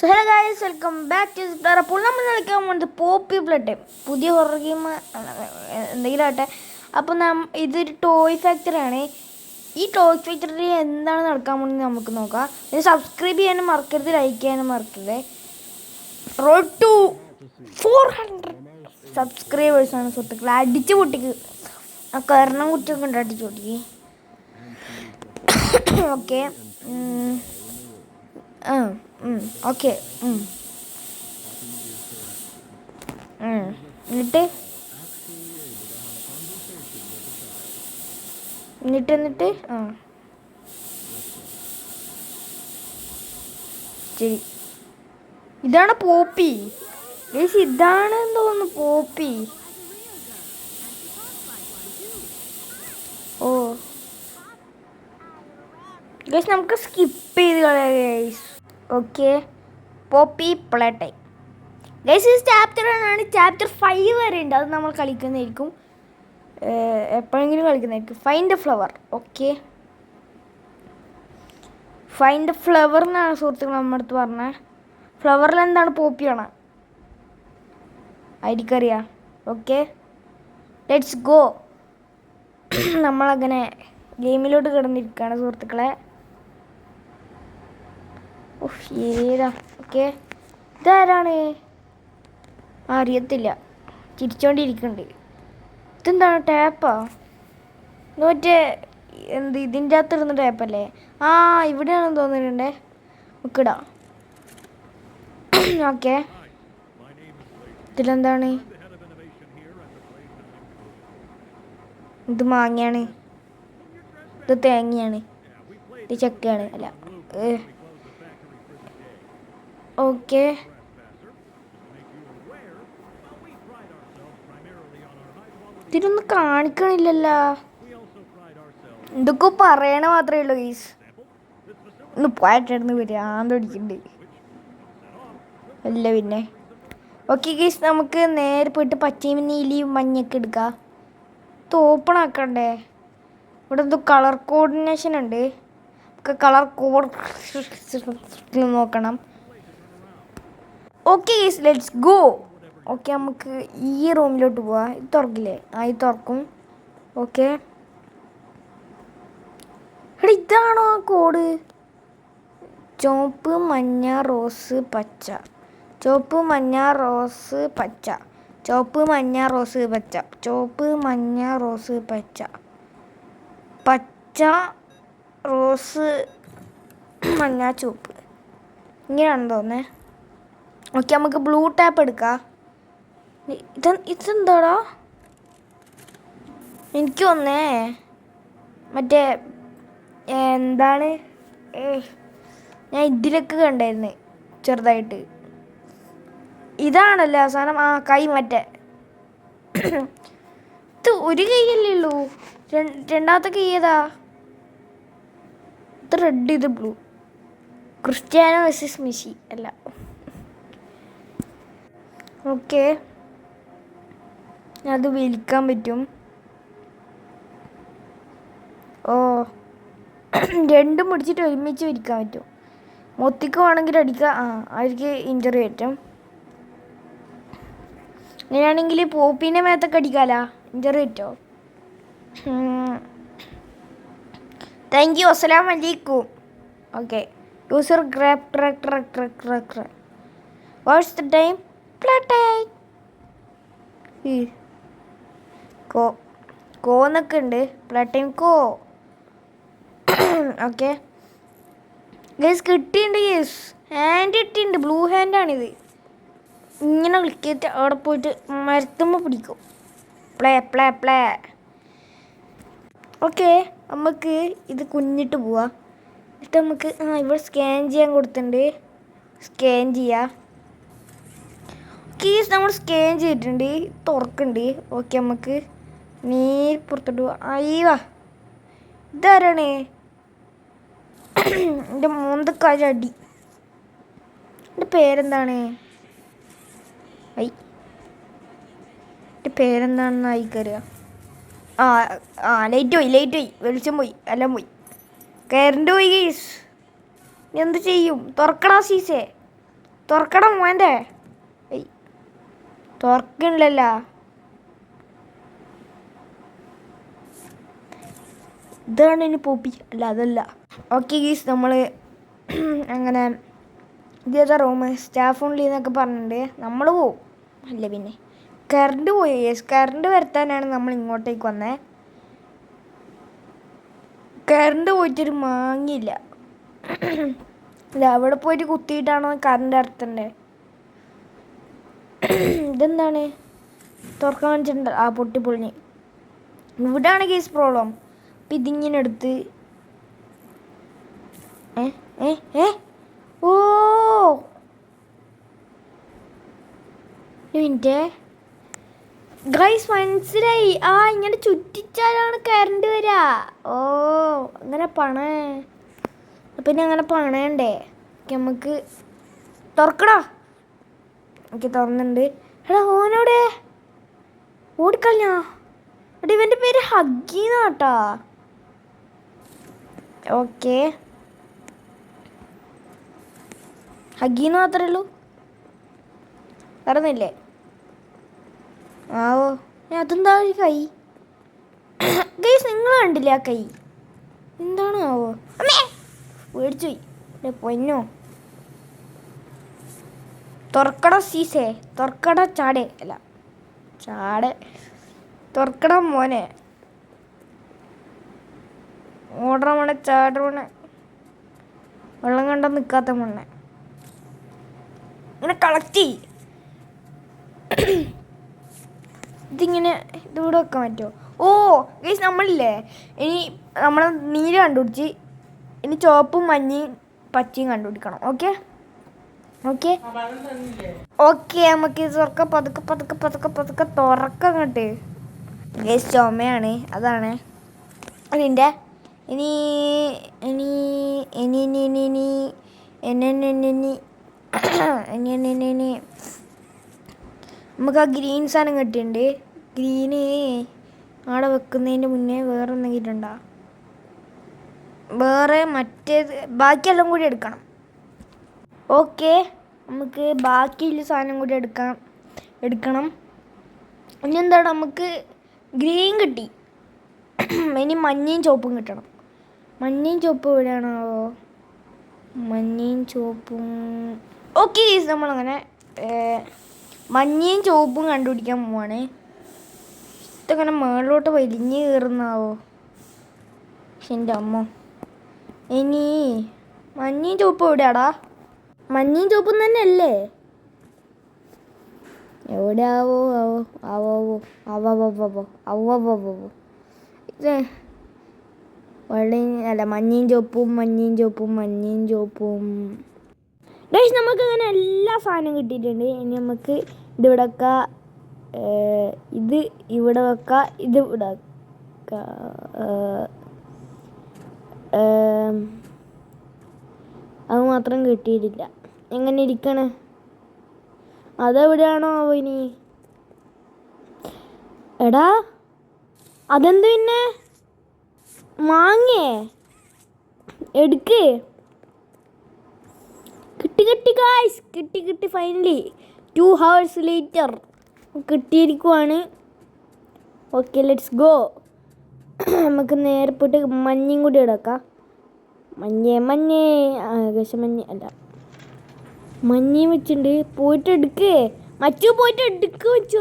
So hello guys, welcome back to star. അപ്പോൾ നമ്മൾ കളിക്കാൻ പോകുന്നത് പോപ്പി ബ്ലഡ്, പുതിയ ഹൊറർ ഗെയിം എന്തെങ്കിലും ആട്ടെ. അപ്പോൾ ഇതൊരു ടോയ് ഫാക്ടറിയാണ്. ഈ ടോയ് ഫാക്ടറി എന്താണ് നടക്കാൻ പോകുന്നത് നമുക്ക് നോക്കാം. ഇത് സബ്സ്ക്രൈബ് ചെയ്യാനും മറക്കരുത്, ലൈക്ക് ചെയ്യാനും മറക്കരുത്. റോഡ് ടു 400 സബ്സ്ക്രൈബേഴ്സാണ് സുഹൃത്തുക്കളെ. അടിച്ച് പൊട്ടിക്ക്, ആ കരണം കുറ്റിയൊക്കെ ഉണ്ട്, അടിച്ച് പൊട്ടിക്ക്. ഓക്കെ ഓക്കെ എന്നിട്ട് ശരി, ഇതാണ് പോപ്പി. ഇതാണെന്ന് തോന്നുന്നു പോപ്പി. ഓ ഗൈസ്, നമുക്ക് സ്കിപ്പ് ചെയ്ത് കളയാം guys. Okay, Poppy Playtime guys. ഇത് ചാപ്റ്റർ 1 ചാപ്റ്റർ 5 വരെ ഉണ്ട്. അത് നമ്മൾ കളിക്കുന്നതായിരിക്കും, എപ്പോഴെങ്കിലും കളിക്കുന്നതായിരിക്കും. Find a flower. Okay, find a flower എന്നാണ് സുഹൃത്തുക്കൾ നമ്മുടെ അടുത്ത് പറഞ്ഞത്. ഫ്ലവറിൽ എന്താണ്? പോപ്പിയാണ്, ആയിരിക്കറിയാം. Okay, let's go. നമ്മളങ്ങനെ ഗെയിമിലോട്ട് കിടന്നിരിക്കുകയാണ് സുഹൃത്തുക്കളെ. ഏതാ? ഓക്കെ, ഇതാരാണ്? അറിയത്തില്ല, ചിരിച്ചോണ്ടിരിക്കുന്നുണ്ട്. ഇതെന്താണ്? ടാപ്പാ? മറ്റേ ഇതിൻ്റെ അകത്ത് ഇടുന്ന ടാപ്പല്ലേ? ആ, ഇവിടെയാണെന്ന് തോന്നുന്നുണ്ടേ. നോക്കിടാ. ഓക്കെ, ഇതിലെന്താണ്? ഇത് മാങ്ങയാണ്, ഇത് തേങ്ങയാണ്, ഇത് ചക്കയാണ്. അല്ല, ഓക്കെ. ഇതിലൊന്നും കാണിക്കണില്ലല്ലോ. എന്തൊക്കെ പറയണ മാത്രമേ ഉള്ളൂ ഗീസ്. ഒന്ന് പോയിട്ടിരുന്ന് വരാന്തടിക്കുന്നുണ്ട്. അല്ല പിന്നെ. ഓക്കെ ഗീസ്, നമുക്ക് നേരെ പോയിട്ട് പച്ചയും നീലിയും മഞ്ഞൊക്കെ എടുക്കാം. ഇത് ഓപ്പൺ ആക്കണ്ടേ? ഇവിടെ എന്തോ കളർ കോർഡിനേഷൻ ഉണ്ട്. നമുക്ക് കളർ കോഡ് നോക്കണം. Okay guys, let's go. Okay, നമുക്ക് ഈ റൂമിലോട്ട് പോവാം. ഇത് തുറക്കില്ലേ? ആ, ഇത് തുറക്കും. ഓക്കെ, എടാ ഇതാണോ ആ കോഡ്? ചുവപ്പ് മഞ്ഞ റോസ് പച്ച, ചുവപ്പ് മഞ്ഞ റോസ് പച്ച, ചുവപ്പ് മഞ്ഞ റോസ് പച്ച, ചുവപ്പ് മഞ്ഞ റോസ് പച്ച, പച്ച റോസ് മഞ്ഞ ചുവപ്പ്, ഇങ്ങനെയാണെന്ന് തോന്നേ. ഓക്കെ, നമുക്ക് ബ്ലൂ ടാപ്പ് എടുക്കാം. ഇതെന്താടാ? എനിക്ക് വന്നേ മറ്റേ എന്താണ്, ഞാൻ ഇതിലൊക്കെ കണ്ടായിരുന്നു ചെറുതായിട്ട്. ഇതാണല്ലോ അവസാനം. ആ, കൈ മറ്റേ ഇത് ഒരു കൈയല്ലേ ഉള്ളൂ. രണ്ടാമത്തെ കൈ ഏതാ? ഇത് റെഡ്, ഇത് ബ്ലൂ. ക്രിസ്ത്യാനോ വേഴ്സസ് മെസ്സി അല്ല. ഓക്കെ, അത് വലിക്കാൻ പറ്റും. ഓ, രണ്ടും പിടിച്ചിട്ട് ഒരുമിച്ച് വലിക്കാൻ പറ്റും. മൊത്തിക്ക് വേണമെങ്കിൽ അടിക്കാം. ആ, അവർക്ക് ഇഞ്ചറി പറ്റും. അങ്ങനെയാണെങ്കിൽ പോപ്പിൻ്റെ മേത്തൊക്കെ അടിക്കാലോ, ഇഞ്ചറി പറ്റോ? താങ്ക് യു, അസ്സലാം വലൈക്കും. Okay, user grab track. What's the time? കോന്നൊക്കെ ഉണ്ട്. Playtime Co. Okay guys, കിട്ടിയിട്ടുണ്ട് ഗേസ്. ഹാൻഡ് കിട്ടിയിട്ടുണ്ട്, ബ്ലൂ ഹാൻഡാണിത്. ഇങ്ങനെ വിളിക്കിയിട്ട് അവിടെ പോയിട്ട് മരത്തുമ്പോൾ പിടിക്കും. പ്ലേ. ഓക്കെ, നമുക്ക് ഇത് കുഞ്ഞിട്ട് പോവാം. എന്നിട്ട് നമുക്ക് ഇവിടെ സ്കാൻ ചെയ്യാൻ കൊടുത്തിട്ടുണ്ട്. സ്കാൻ ചെയ്യാം. കീസ് നമ്മൾ സ്കാൻ ചെയ്തിട്ടുണ്ട്, തുറക്കുന്നുണ്ട്. ഓക്കെ, നമുക്ക് പുറത്തോട്ട് പോവാം. അയ്യോ, ഇതാരാണ്? എൻ്റെ മോന്തക്കാരി അടി. എൻ്റെ പേരെന്താണ്? എൻ്റെ പേരെന്താണെന്ന് ആയിക്കറിയാം. ലൈറ്റ് പോയി, വെളിച്ചം പോയി, എല്ലാം പോയി. കറണ്ട് പോയി ഗീസ്. എന്ത് ചെയ്യും? തുറക്കടാ സീസേ. തുറക്കണം മോൻ്റെ. തുറക്കണില്ലല്ലോ. ഇതാണ് ഇനി പോപ്പി, അല്ല അതല്ല. ഓക്കെ ഗീസ്, നമ്മൾ അങ്ങനെ ഇതേതാ റൂം സ്റ്റാഫ് ഓൺലി എന്നൊക്കെ പറഞ്ഞിട്ടുണ്ട്. നമ്മൾ പോവും. അല്ല പിന്നെ കറണ്ട് പോയി. യെസ്, കറണ്ട് വരുത്താനാണ് നമ്മൾ ഇങ്ങോട്ടേക്ക് വന്നത്. കറണ്ട് പോയിട്ടൊരു മാങ്ങിയില്ല. ഇല്ല, അവിടെ പോയിട്ട് കുത്തിയിട്ടാണോ കറണ്ട് ഇറത്തണ്ടേ? ഇതെന്താണ് തുറക്കാൻ വെച്ചിട്ടുണ്ട്? ആ പൊട്ടിപ്പൊളിഞ്ഞ്. ഇവിടെയാണ് കേസ് പ്രോബ്ലം. അപ്പം ഇതിങ്ങനെ എടുത്ത് ഓ മിനിറ്റ് ഗൈസ്, മനസ്സിലായി. ആ, ഇങ്ങനെ ചുറ്റിച്ചാലാണ് കറണ്ട് വരിക. ഓ, അങ്ങനെ പിന്നെ അങ്ങനെ പണയണ്ടേ? നമുക്ക് തുറക്കടാ. എനിക്ക് തുറന്നുണ്ട്. എടാ, ഓനോടെ ഓടിക്കളഞ്ഞാ. എടാ, ഇവൻ്റെ പേര് ഹഗ്ഗീന്നാട്ടാ. ഓക്കെ, ഹഗ്ഗീന്ന് മാത്രമേ ഉള്ളൂ, പറഞ്ഞില്ലേ? ആവോ, അതെന്താ ഒരു കൈ? ഗൈസ്, നിങ്ങൾ കണ്ടില്ലേ ആ കൈ? എന്താണ് ആവോ? അമ്മേ, പേടിച്ചു പോയി. പൊന്നോ, തുറക്കട സീസേ, തുറക്കട ചാടേ, അല്ല ചാടേ, തുറക്കട മോനെ. ഓടണ മോനെ, ചാടണ വെള്ളം കണ്ട നിൽക്കാത്ത മോനെ. ഇങ്ങനെ കളക്ട് ചെയ്. ഇതിങ്ങനെ ഇതിവിടെ വെക്കാൻ പറ്റുമോ? ഓ ഗൈസ്, നമ്മളില്ലേ ഇനി നമ്മൾ നീല കണ്ടുപിടിച്ച് ഇനി ചുവപ്പും മഞ്ഞയും പച്ചയും കണ്ടുപിടിക്കണം. ഓക്കെ ഓക്കെ ഓക്കെ, നമുക്ക് തുറക്കം. പതുക്കെ പതുക്കെ പതുക്കെ പതുക്കെ തുറക്കം കേട്ട്. ഗൈസ്, ചുമയാണ്, അതാണ് അതിൻ്റെ. ഇനി ഇനി ഇനി ഇനി ഇനി ഇനി ഇനി നമുക്ക് ആ ഗ്രീൻ സാധനം കിട്ടിയിട്ടുണ്ട്. ഗ്രീന് അവിടെ വെക്കുന്നതിൻ്റെ മുന്നേ വേറെ എന്തെങ്കിലും ഇട്ടുണ്ടോ? വേറെ മറ്റേത് ബാക്കിയെല്ലാം കൂടി എടുക്കണം. ഓക്കെ, നമുക്ക് ബാക്കിയുള്ള സാധനം കൂടി എടുക്കണം. ഇനി എന്താണ്, നമുക്ക് ഗ്രീൻ കിട്ടി. ഇനി മഞ്ഞയും ചുവപ്പും കിട്ടണം. മഞ്ഞയും ചുവപ്പും എവിടെയാണോ? മഞ്ഞയും ചുവപ്പും. ഓക്കെ, നമ്മളങ്ങനെ മഞ്ഞയും ചുവപ്പും കണ്ടുപിടിക്കാൻ പോവാണ്. ഇതങ്ങനെ മുകളിലോട്ട് വലിഞ്ഞ് കയറുന്നാവോ? എൻ്റെ അമ്മ. ഇനി മഞ്ഞയും ചുവപ്പും എവിടെയാടാ? മഞ്ഞയും ചുവപ്പും തന്നെ അല്ലേ? എവിടെ ആവോ ആവോ ആവോ ആവോ ആവോ ഇത് അല്ല, മഞ്ഞയും ചുവപ്പും. ഗൈസ്, നമുക്ക് അങ്ങനെ എല്ലാ സാധനവും കിട്ടിയിട്ടുണ്ട്. ഇനി നമുക്ക് ഇതിവിടെ വെക്കാം, ഇത് ഇവിടെ വെക്കാം, ഇത് ഇവിടെ വെക്കാം. അത് മാത്രം കിട്ടിയിട്ടില്ല. എങ്ങനെ ഇരിക്കണേ? അതെവിടെയാണോ ഇനി? എടാ, അതെന്ത് പിന്നെ മാങ്ങേ എടുക്ക്. കിട്ടി ഗായ്സ്, കിട്ടി ഫൈനലി. 2 hours later കിട്ടിയിരിക്കുവാണ്. Okay, let's go. നമുക്ക് നേരെ പോയിട്ട് മഞ്ഞയും കൂടി എടുക്കാം. മഞ്ഞേ ആകാശം മഞ്ഞ അല്ല, മഞ്ഞയും വെച്ചിട്ടുണ്ട്. പോയിട്ട് എടുക്ക് മച്ചു, പോയിട്ട് എടുക്ക് വെച്ചു.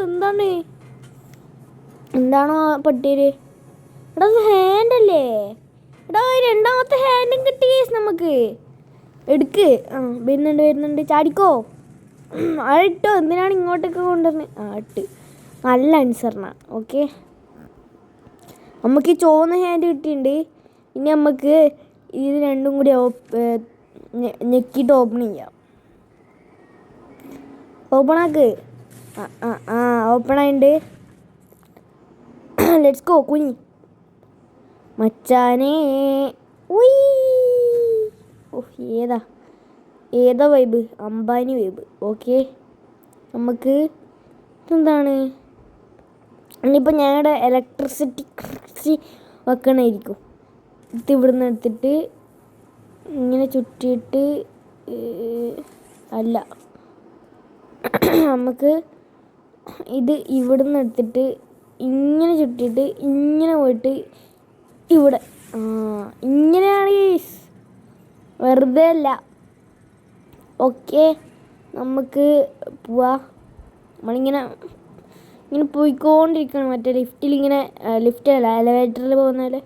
എന്താണോ പട്ടിയത്? എടാ, ഹാൻഡല്ലേ? എടാ, രണ്ടാമത്തെ ഹാൻഡും കിട്ടി നമുക്ക്. എടുക്ക്. വരുന്നുണ്ട്, ചാടിക്കോ. ഇട്ടോ, എന്തിനാണ് ഇങ്ങോട്ടൊക്കെ കൊണ്ടുവരുന്നത്? ഇട്ട്. നല്ല അനുസരണ. ഓക്കെ, നമുക്ക് ഈ ചുവന്ന ഹാൻഡ് കിട്ടിയിട്ടുണ്ട്. ഇനി നമുക്ക് ഇത് രണ്ടും കൂടി ഞെക്കിയിട്ട് ഓപ്പൺ ചെയ്യാം. ഓപ്പണാക്ക്. ഓപ്പണായിട്ടുണ്ട്. ലെറ്റ്സ് ഗോ കുഞ്ഞി മച്ചാനേ. ഏതാ വൈബ്? അംബാനി വൈബ്. ഓക്കെ, നമുക്ക് എന്താണ് ഇനിയിപ്പോൾ ഞങ്ങളുടെ ഇലക്ട്രിസിറ്റി വെക്കണമായിരിക്കും. ഇത് ഇവിടുന്ന് എടുത്തിട്ട് ഇങ്ങനെ ചുറ്റിയിട്ട് അല്ല, നമുക്ക് ഇത് ഇവിടുന്ന് എടുത്തിട്ട് ഇങ്ങനെ ചുട്ടിയിട്ട് ഇങ്ങനെ പോയിട്ട് ഇവിടെ ഇങ്ങനെയാണ് വെറുതെ അല്ല. ഓക്കെ, നമുക്ക് പോവാ. നമ്മളിങ്ങനെ പോയിക്കൊണ്ടിരിക്കണം. മറ്റേ ലിഫ്റ്റിലിങ്ങനെ, ലിഫ്റ്റല്ല എലവേറ്ററിൽ പോകുന്നല്ലേ,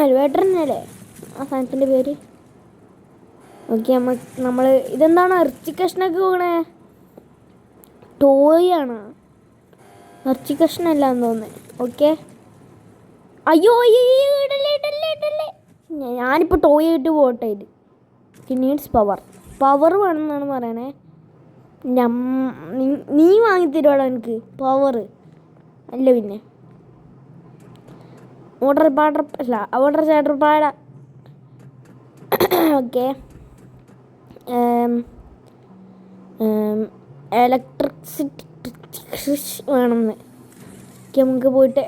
എലവേറ്റർ തന്നെയല്ലേ ആ സാധനത്തിൻ്റെ പേര്. ഓക്കെ, നമ്മൾ ഇതെന്താണ് ഇറച്ചി കഷ്ണമൊക്കെ പോകണേ? ടോയ് ആണ്, ഇറച്ചി കഷ്ണമല്ല എന്ന് തോന്നുന്നത്. ഓക്കെ, അയ്യോ ഇടല്ലേ. ഞാനിപ്പോൾ ടോയ് ആയിട്ട് പോട്ടെ. ഇത് നീഡ്സ് പവർ വേണമെന്നാണ് പറയണേ. നീ വാങ്ങിത്തരുവാടോ എനിക്ക് പവർ അല്ല പിന്നെ ഓർഡർ പാട. ഓക്കെ, ഇലക്ട്രിസിറ്റി വേണമെന്ന്. നമുക്ക് പോയിട്ട്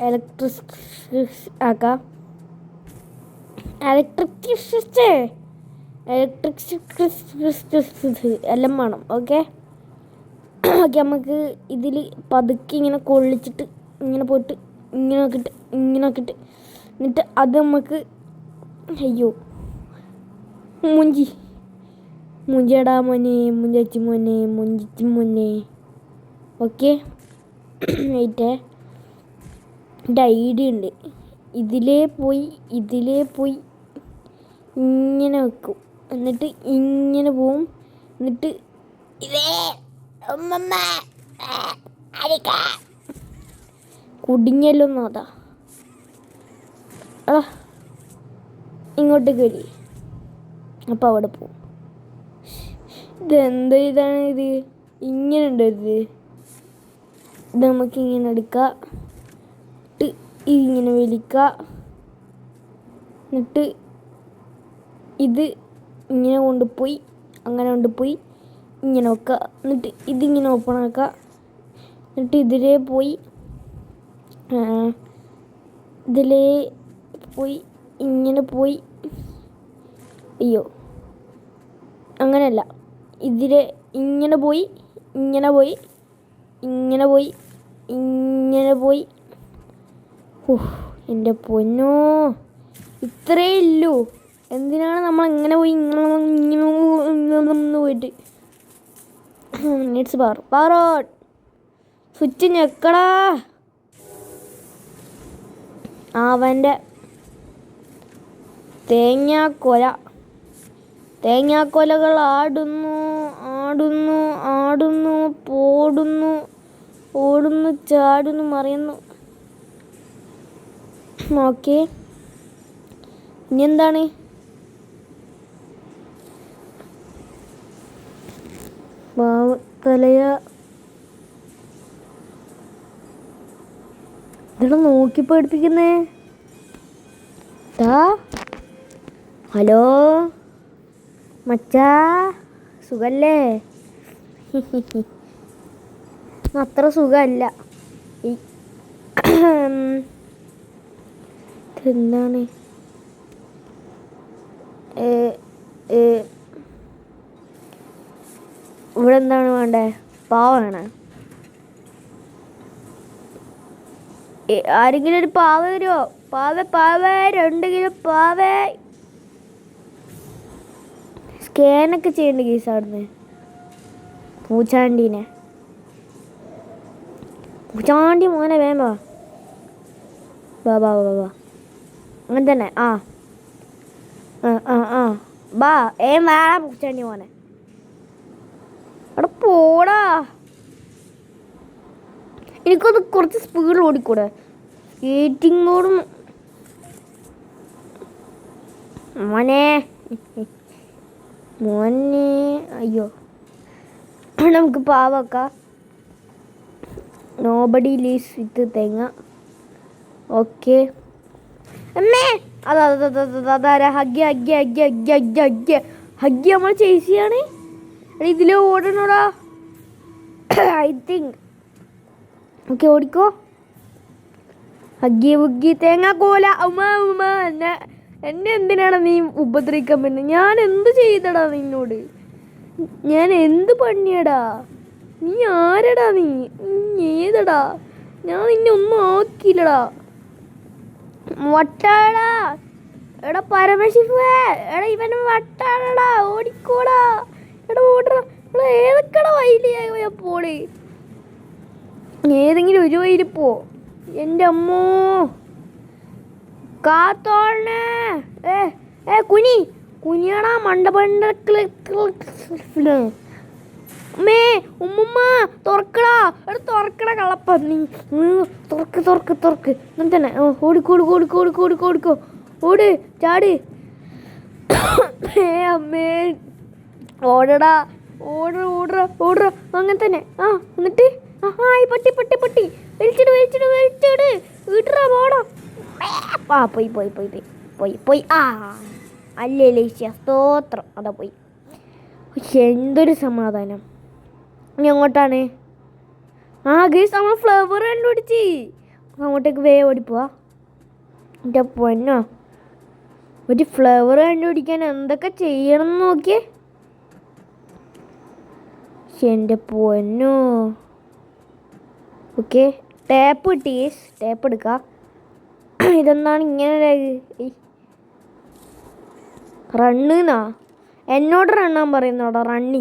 ആക്കാം. ഇലക്ട്രിക് എല്ലാം വേണം. ഓക്കെ, നമുക്ക് ഇതിൽ പതുക്കെ ഇങ്ങനെ കൊള്ളിച്ചിട്ട് ഇങ്ങനെ പോയിട്ട് ഇങ്ങനെ നോക്കിയിട്ട് എന്നിട്ട് അത് നമുക്ക് അയ്യോ മുഞ്ചിടാ മോനെ, മുഞ്ചി മോനെ. ഓക്കെ, വെയിറ്റേ, എൻ്റെ ഐഡിയ ഉണ്ട്. ഇതിലേ പോയി ഇങ്ങനെ വെക്കും. എന്നിട്ട് ഇങ്ങനെ പോവും. എന്നിട്ട് കുടുങ്ങിയല്ലോ അതാ. ഇങ്ങോട്ടേക്ക് വരി. അപ്പം അവിടെ പോവും. ഇതാണ് ഇത്? ഇങ്ങനെ ഉണ്ട് ഇത് നമുക്കിങ്ങനെ എടുക്കാം. ഇതിങ്ങനെ വലിക്കുക. എന്നിട്ട് ഇത് ഇങ്ങനെ കൊണ്ടുപോയി ഇങ്ങനെ വെക്കുക. എന്നിട്ട് ഇതിങ്ങനെ ഓപ്പൺ ആക്കുക. എന്നിട്ട് ഇതിലേ പോയി ഇങ്ങനെ പോയി അയ്യോ അങ്ങനെയല്ല, ഇതിലെ ഇങ്ങനെ പോയി എൻ്റെ പൊന്നോ, ഇത്രേ ഇല്ലൂ. എന്തിനാണ് നമ്മൾ ഇങ്ങനെ പോയിട്ട് നീഡ്സ് പവർ ഓൺ. സ്വിച്ച് ഞെക്കടാ. അവൻ്റെ തേങ്ങാക്കൊലകൾ ആടുന്നു ഓടുന്നു ചാടുന്നു മറിയുന്നു. ഓക്കെ, ഇനി എന്താണ്? തലയ ഇതാണ് നോക്കി പഠിപ്പിക്കുന്നേ. ഹലോ മച്ചാ, സുഖല്ലേ? അത്ര സുഖമല്ല. എന്താണ് ഇവിടെ എന്താണ് വേണ്ടേ? പാവ വേണേ? ആരെങ്കിലും ഒരു പാവ തരുമോ? പാവ 2 കിലോ പാവ. സ്കാനൊക്കെ ചെയ്യേണ്ട കേസ് അവിടുന്ന്. പൂച്ചാണ്ടി മോനെ വേഗം വാ. അങ്ങനെ തന്നെ. ബാ വേണ പൂച്ചാണ്ടി മോനെ. അവിടെ പോടാ. എനിക്കൊന്ന് കുറച്ച് സ്പീഡിൽ ഓടിക്കൂടെ? സ്കേറ്റിംഗ് ബോർഡും മോനെ അയ്യോ. നമുക്ക് പാവക്കാം. നോബഡി ലീവ്സ് വിത്ത് തേങ്ങ. ഓക്കെ, അമ്മേ അതാ ഹഗ്ഗി നമ്മൾ ചേസ് ചെയ്യാണ്. ഇതിൽ ഓടണോടാ ഐ തിങ്ക്. ഓക്കെ, ഓടിക്കോ. ഹഗ്ഗി തേങ്ങാക്കോല. ഉമ്മ എന്നെ എന്തിനാണ് നീ ഉപദ്രവിക്കാൻ പറ്റുന്നത്? ഞാൻ എന്ത് ചെയ്തടാ നിന്നോട്? ഞാൻ എന്ത് പണിയടാ? നീ ആരടാ? നീ ഏതടാ? ഞാൻ നിന്നെ ഒന്നും ആക്കിയില്ലടാ. വട്ടാടാ. എടാ പരമശിവേ, എടാ ഇവന് വട്ടാടാ. ഓടിക്കോടാ. എടാ ഓടടാ. എടാ ഏതൊക്കെടാ വൈലിയായ പോളി? ഏതെങ്കിലും ഒരു വൈലി പോ. എൻ്റെ അമ്മോ കാത്തോളണേ. കുനി കുനിയടാ മണ്ടപണ്ടേ. അമ്മേ ഉമ്മുമ്മ തുറക്കടാ. എടാ തുറക്കടാ കള്ളപ്പന്നി. തുറക്ക് അങ്ങനെ തന്നെ. ഓടിക്കോ ഓട് ചാട്. അമ്മേ ഓടടാ. ഓടറ അങ്ങനെ തന്നെ. എന്നിട്ട് ഈ പട്ടി വലിച്ചിട് വീട്ടറാ പോടാ. പോയി അല്ലേ സ്തോത്രം. അതാ പോയി. എന്തൊരു സമാധാനം. ഇനി അങ്ങോട്ടാണ്? ഗൈസ് നമ്മൾ ഫ്ലവർ കണ്ടുപിടിച്ച്. അങ്ങോട്ടേക്ക് വേഗം ഓടിപ്പോവാ. എൻ്റെ പൊന്നോ, ഒരു ഫ്ലവർ കണ്ടുപിടിക്കാൻ എന്തൊക്കെ ചെയ്യണം എന്ന് നോക്കിയേ. എൻ്റെ പൊന്നോ. ഓക്കെ, ടേപ്പ് കിട്ടി. ടേപ്പ് എടുക്കാം. ഇതെന്താണ് ഇങ്ങനെ റണ്ണെന്നാ എന്നോട് റണ്ണാൻ പറയുന്നോടാ? റണ്ണി.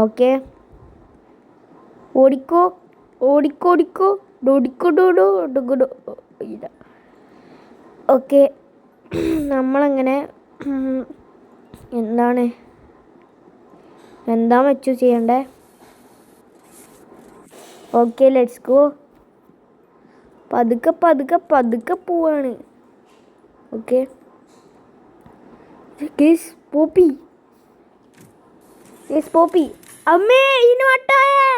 ഓക്കെ, ഓടിക്കോ. ഓക്കെ, നമ്മളങ്ങനെ എന്താ വെച്ചു ചെയ്യണ്ടേ? Okay, let's go. പതുക്കെ പോവാണ്. Okay, Poppy. അമ്മേ ഇതിന് വട്ടായേ.